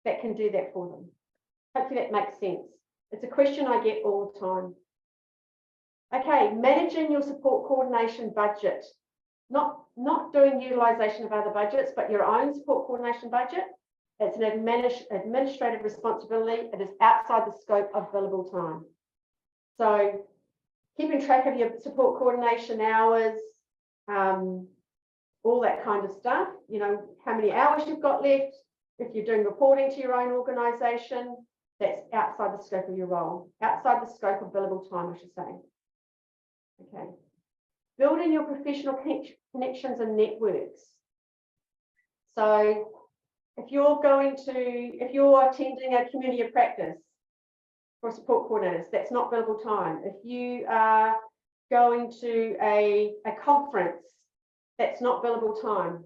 that can do that for them. Hopefully that makes sense. It's a question I get all the time. Okay, managing your support coordination budget. not doing utilisation of other budgets, but your own support coordination budget. It's an administrative responsibility. It is outside the scope of billable time. So keeping track of your support coordination hours, all that kind of stuff, you know, how many hours you've got left. If you're doing reporting to your own organisation, that's outside the scope of your role, outside the scope of billable time, I should say. Okay. Building your professional connections and networks. So if you're attending a community of practice for support coordinators, that's not billable time. If you are going to a conference, that's not billable time.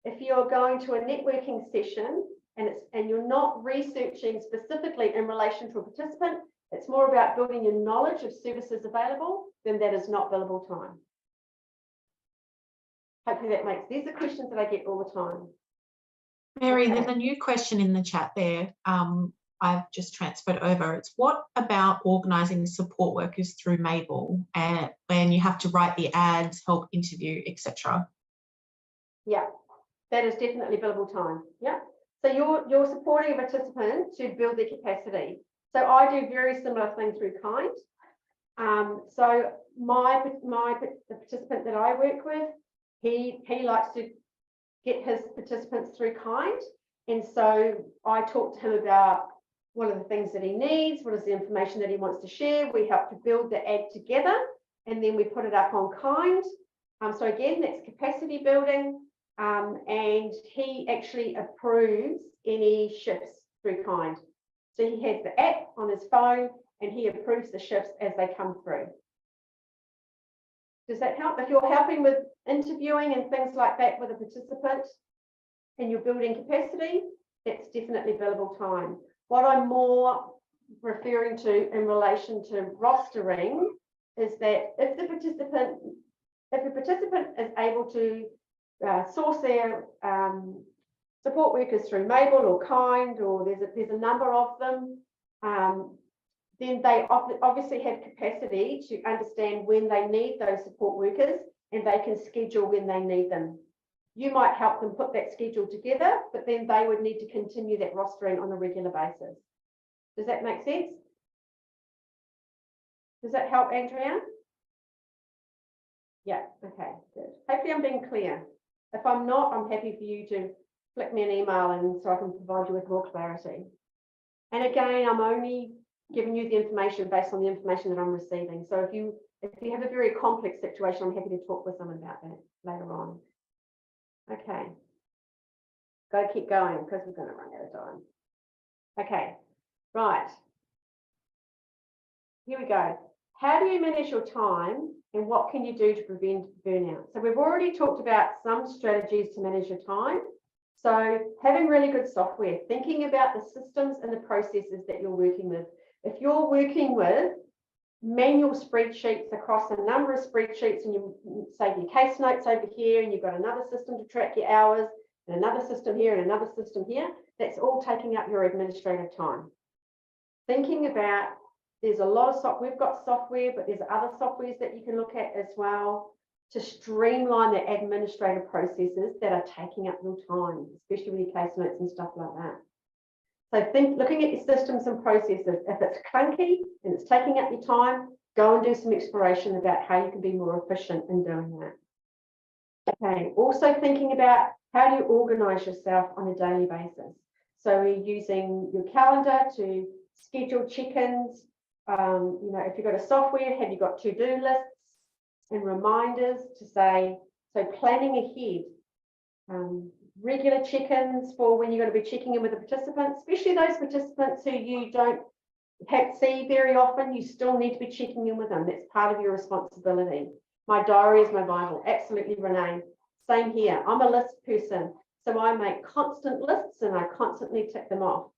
If you're going to a networking session and you're not researching specifically in relation to a participant, it's more about building your knowledge of services available, then that is not billable time. Hopefully that makes, these are questions that I get all the time.
Mary,
Okay.
there's a new question in the chat there. I've just transferred over. It's what about organising support workers through Mabel and when you have to write the ads, help interview, etc.?
Yeah, that is definitely billable time. Yeah. So you're supporting a participant to build their capacity. So I do very similar things through Kind. So the participant that I work with, he likes to get his participants through Kind. And so I talk to him about what are the things that he needs, what is the information that he wants to share. We help to build the ad together, and then we put it up on Kind. So again, that's capacity building. And he actually approves any shifts through Kind. So he has the app on his phone and he approves the shifts as they come through. Does that help? If you're helping with interviewing and things like that with a participant and you're building capacity, that's definitely billable time. What I'm more referring to in relation to rostering is that if the participant is able to source their support workers through Mabel or Kind, or there's a number of them, then they obviously have capacity to understand when they need those support workers and they can schedule when they need them. You might help them put that schedule together, but then they would need to continue that rostering on a regular basis. Does that make sense? Does that help, Andrea? Yeah, okay, good. Hopefully I'm being clear. If I'm not, I'm happy for you to flick me an email and so I can provide you with more clarity. And again, I'm only giving you the information based on the information that I'm receiving. So if you have a very complex situation, I'm happy to talk with someone about that later on. Okay. Got to keep going because we're going to run out of time. Okay, right. Here we go. How do you manage your time and what can you do to prevent burnout? So we've already talked about some strategies to manage your time. So having really good software, thinking about the systems and the processes that you're working with. If you're working with manual spreadsheets across a number of spreadsheets and you save your case notes over here and you've got another system to track your hours and another system here and another system here, that's all taking up your administrative time. Thinking about, there's a lot of software, we've got software, but there's other softwares that you can look at as well to streamline the administrative processes that are taking up your time, especially with your case notes and stuff like that. So looking at your systems and processes, if it's clunky and it's taking up your time, go and do some exploration about how you can be more efficient in doing that. Okay, also thinking about how do you organize yourself on a daily basis. So you're using your calendar to schedule check-ins. You know, if you've got a software, have you got to-do lists and reminders to say, so planning ahead. Regular check-ins for when you're going to be checking in with the participants, especially those participants who you don't see very often, you still need to be checking in with them. That's part of your responsibility. My diary is my Bible. Absolutely, Renee. Same here. I'm a list person. So I make constant lists and I constantly tick them off.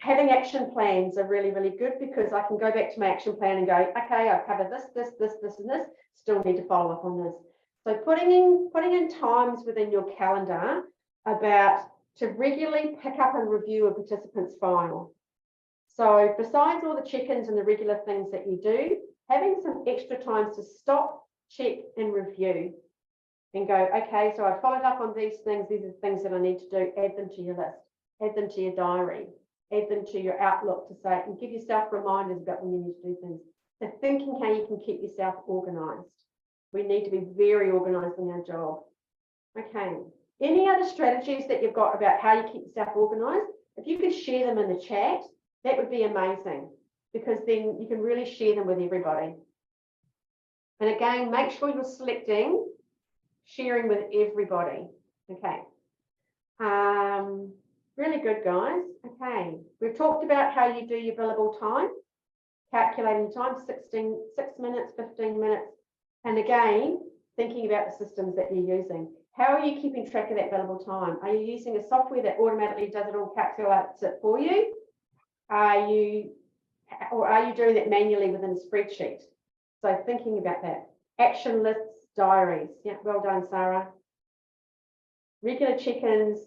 Having action plans are really, really good because I can go back to my action plan and go, okay, I've covered this, and this, still need to follow up on this. So putting in times within your calendar to regularly pick up and review a participant's file. So besides all the check-ins and the regular things that you do, having some extra times to stop check and review and go, okay, so I followed up on these are the things that I need to do. Add them to your list, add them to your diary, add them to your Outlook to say, and give yourself reminders about when you need to do things. So thinking how you can keep yourself organised. We need to be very organised in our job. Okay, any other strategies that you've got about how you keep yourself organised? If you could share them in the chat, that would be amazing, because then you can really share them with everybody. And again, make sure you're selecting sharing with everybody. Okay. Really good, guys. Okay. We've talked about how you do your billable time, calculating time, 6 minutes, 15 minutes. And again, thinking about the systems that you're using. How are you keeping track of that billable time? Are you using a software that automatically does it all, calculates it for you? Are you doing that manually within a spreadsheet? So thinking about that. Action lists, diaries. Yeah, well done, Sarah. Regular check-ins,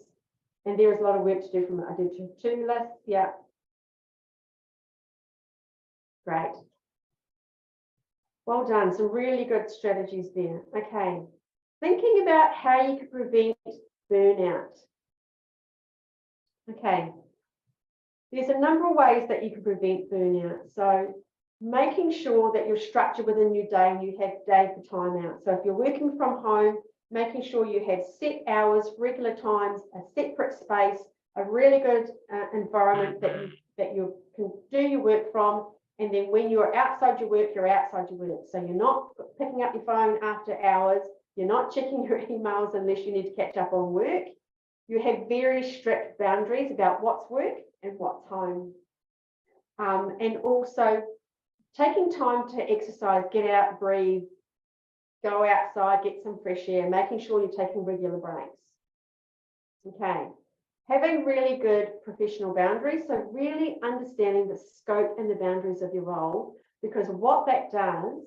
and there is a lot of work to do from it. I did to-do lists. Yeah. Great. Well done. Some really good strategies there. Okay. Thinking about how you could prevent burnout. Okay. There's a number of ways that you can prevent burnout. So making sure that you're structured within your day and you have day for time out. So if you're working from home, making sure you have set hours, regular times, a separate space, a really good environment that you can do your work from. And then when you're outside your work, you're outside your work. So you're not picking up your phone after hours. You're not checking your emails unless you need to catch up on work. You have very strict boundaries about what's work and what's home. And also taking time to exercise, get out, breathe, go outside, get some fresh air, making sure you're taking regular breaks. Okay. Having really good professional boundaries, so really understanding the scope and the boundaries of your role, because what that does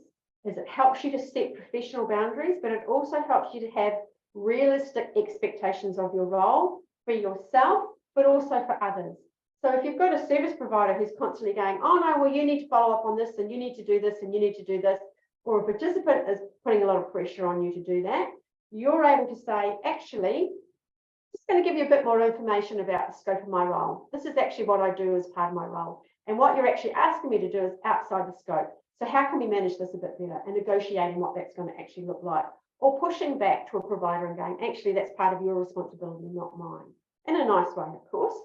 is it helps you to set professional boundaries, but it also helps you to have realistic expectations of your role for yourself, but also for others. So if you've got a service provider who's constantly going, oh no, well, you need to follow up on this, and you need to do this, and you need to do this, or a participant is putting a lot of pressure on you to do that, you're able to say, actually, I'm just going to give you a bit more information about the scope of my role. This is actually what I do as part of my role. And what you're actually asking me to do is outside the scope. So how can we manage this a bit better, and negotiating what that's going to actually look like, or pushing back to a provider and going, actually, that's part of your responsibility, not mine. In a nice way, of course,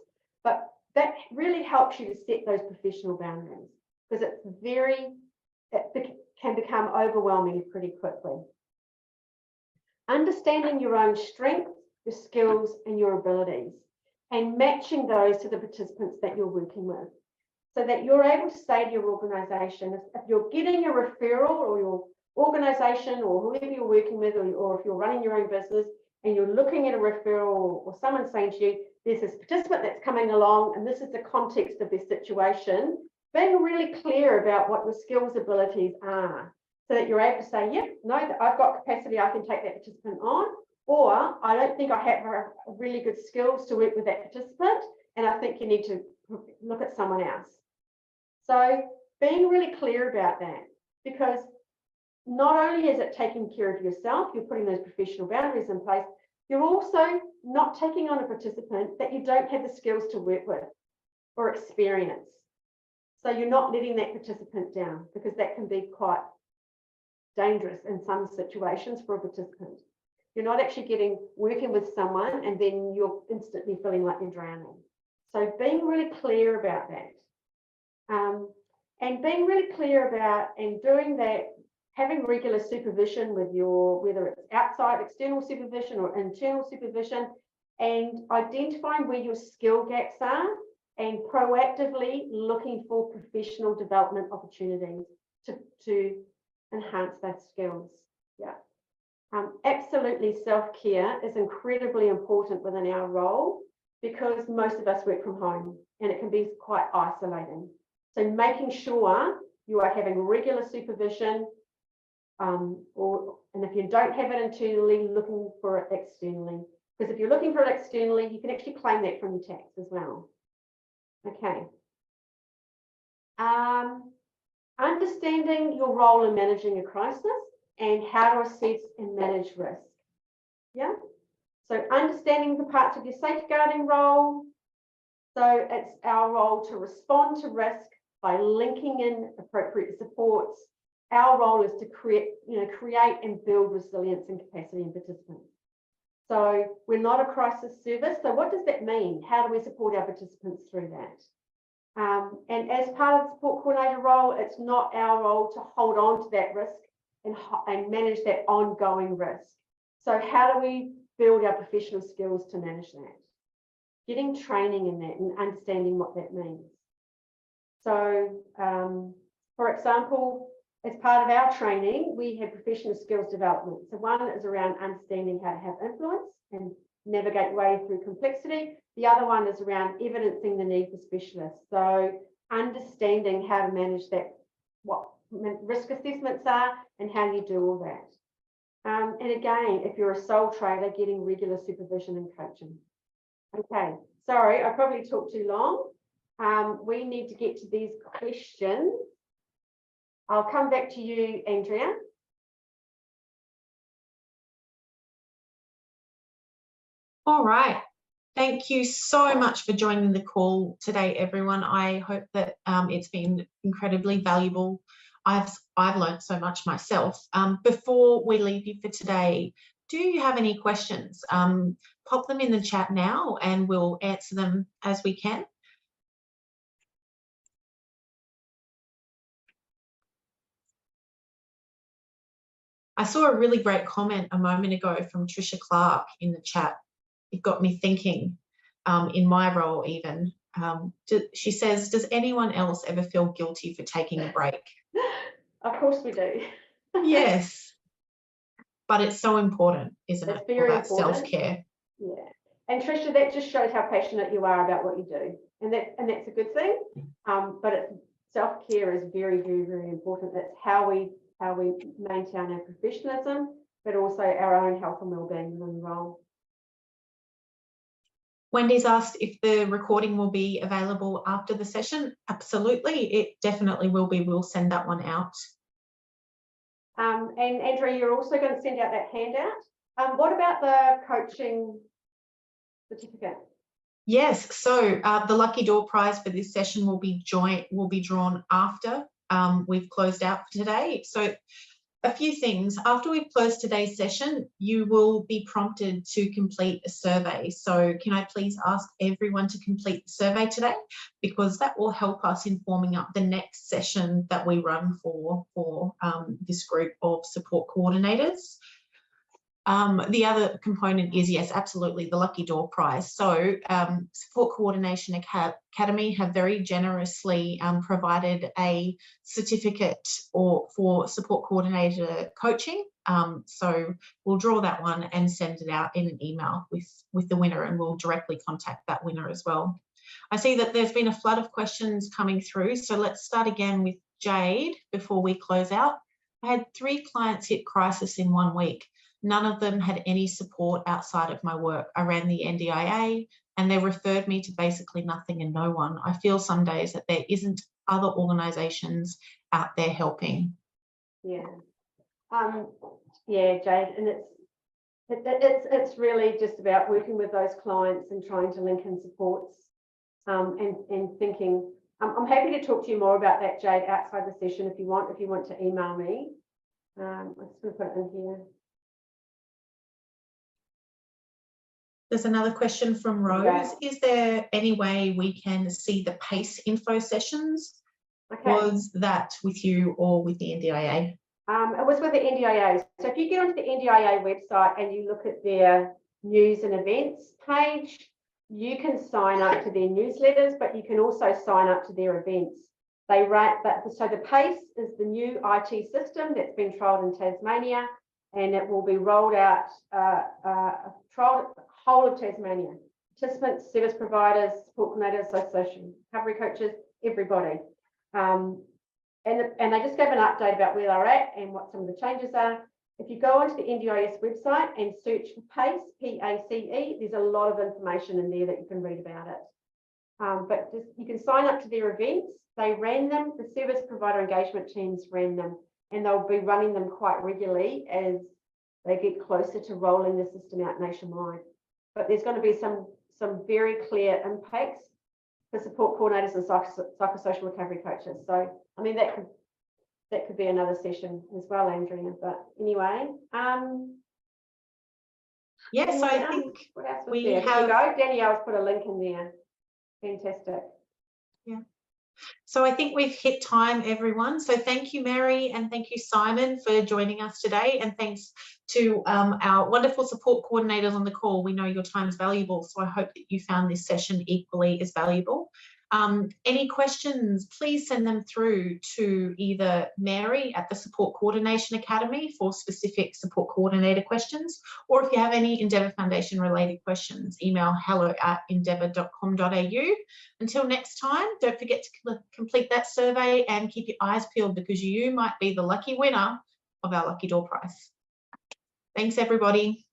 but that really helps you to set those professional boundaries, because it can become overwhelming pretty quickly. Understanding your own strengths, your skills, and your abilities, and matching those to the participants that you're working with, so that you're able to say to your organisation, if you're getting a referral, or your organisation or whoever you're working with, or if you're running your own business and you're looking at a referral, or someone saying to you, there's this participant that's coming along and this is the context of their situation, being really clear about what your skills, abilities are, so that you're able to say, yep, no, I've got capacity, I can take that participant on, or I don't think I have really good skills to work with that participant, and I think you need to look at someone else. So being really clear about that, because not only is it taking care of yourself, you're putting those professional boundaries in place, you're also not taking on a participant that you don't have the skills to work with or experience. So you're not letting that participant down, because that can be quite dangerous in some situations for a participant. You're not actually working with someone and then you're instantly feeling like you're drowning. So being really clear about that. And being really clear about and doing that, having regular supervision with whether it's outside external supervision or internal supervision, and identifying where your skill gaps are and proactively looking for professional development opportunities to enhance those skills. Yeah. Absolutely, self-care is incredibly important within our role, because most of us work from home and it can be quite isolating. So making sure you are having regular supervision, and if you don't have it internally, looking for it externally. Because if you're looking for it externally, you can actually claim that from your tax as well. Okay. Understanding your role in managing a crisis and how to assess and manage risk. Yeah. So understanding the parts of your safeguarding role. So it's our role to respond to risk by linking in appropriate supports. Our role is to create and build resilience and capacity in participants. So we're not a crisis service. So what does that mean? How do we support our participants through that? And as part of the support coordinator role, it's not our role to hold on to that risk and manage that ongoing risk. So how do we build our professional skills to manage that? Getting training in that and understanding what that means. So, for example, as part of our training, we have professional skills development. So one is around understanding how to have influence and navigate your way through complexity. The other one is around evidencing the need for specialists. So understanding how to manage that, what risk assessments are and how you do all that. And again, if you're a sole trader, getting regular supervision and coaching. Okay, sorry, I probably talked too long. We need to get to these questions. I'll come back to you, Andrea.
All right. Thank you so much for joining the call today, everyone. I hope that it's been incredibly valuable. I've learned so much myself. Before we leave you for today, do you have any questions? Pop them in the chat now and we'll answer them as we can. I saw a really great comment a moment ago from Trisha Clark in the chat. It got me thinking, in my role even. She says, does anyone else ever feel guilty for taking a break?
Of course we do.
Yes. But it's so important, isn't it?
It's very
that
important.
Self-care.
Yeah. And Trisha, that just shows how passionate you are about what you do. And that's a good thing. But self-care is very, very, very important. It's how we maintain our professionalism, but also our own health and well-being within the role.
Wendy's asked if the recording will be available after the session. Absolutely, it definitely will be. We'll send that one out.
And Andrea, you're also going to send out that handout. What about the coaching certificate?
Yes, so the Lucky Door prize for this session will be drawn after we've closed out for today. So a few things. After we've closed today's session, you will be prompted to complete a survey. So can I please ask everyone to complete the survey today? Because that will help us in forming up the next session that we run for this group of support coordinators. The other component is, yes, absolutely, the Lucky Door prize. So Support Coordination Academy have very generously provided a certificate for support coordinator coaching. So we'll draw that one and send it out in an email with the winner, and we'll directly contact that winner as well. I see that there's been a flood of questions coming through. So let's start again with Jade before we close out. I had 3 clients hit crisis in 1 week. None of them had any support outside of my work. I ran the NDIA and they referred me to basically nothing and no one. I feel some days that there isn't other organisations out there helping.
Yeah. Yeah, Jade, and it's really just about working with those clients and trying to link in supports and thinking. I'm happy to talk to you more about that, Jade, outside the session if you want to email me. I'm just going to put it in here.
There's another question from Rose. Okay. Is there any way we can see the PACE info sessions? Okay. Was that with you or with the NDIA?
It was with the NDIA. So if you get onto the NDIA website and you look at their news and events page, you can sign up to their newsletters, but you can also sign up to their events. They write that. So the PACE is the new IT system that's been trialled in Tasmania, and it will be rolled out, trialled whole of Tasmania. Participants, service providers, support coordinators, association, recovery coaches, everybody. And they just gave an update about where they're at and what some of the changes are. If you go onto the NDIS website and search for PACE, P-A-C-E, there's a lot of information in there that you can read about it. But you can sign up to their events. They ran them. The service provider engagement teams ran them. and they'll be running them quite regularly as they get closer to rolling the system out nationwide. But there's going to be some very clear impacts for support coordinators and psychosocial recovery coaches. So, I mean, that could be another session as well, Andrea. But anyway,
yes, I think
what else was
we
there?
have.
Danielle's put a link in there. Fantastic.
Yeah. So I think we've hit time, everyone. So thank you, Mary, and thank you, Simon, for joining us today. And thanks to our wonderful support coordinators on the call. We know your time is valuable, so I hope that you found this session equally as valuable. Any questions, please send them through to either Mary at the Support Coordination Academy for specific support coordinator questions, or if you have any Endeavour Foundation related questions, email hello@endeavour.com.au. Until next time, don't forget to complete that survey and keep your eyes peeled, because you might be the lucky winner of our Lucky Door prize. Thanks, everybody.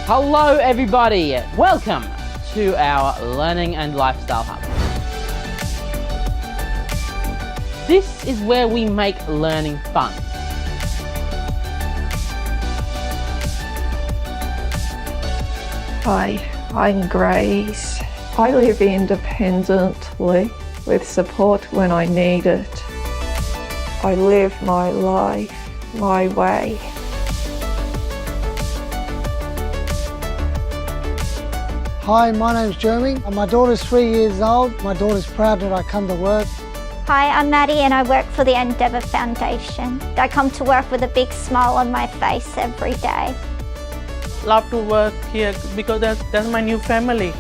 Hello everybody, welcome to our Learning and Lifestyle Hub. This is where we make learning fun.
Hi, I'm Grace. I live independently with support when I need it. I live my life my way.
Hi, my name's Jeremy. My daughter's 3 years old. My daughter's proud that I come to work.
Hi, I'm Maddie and I work for the Endeavour Foundation. I come to work with a big smile on my face every day.
Love to work here because that's my new family.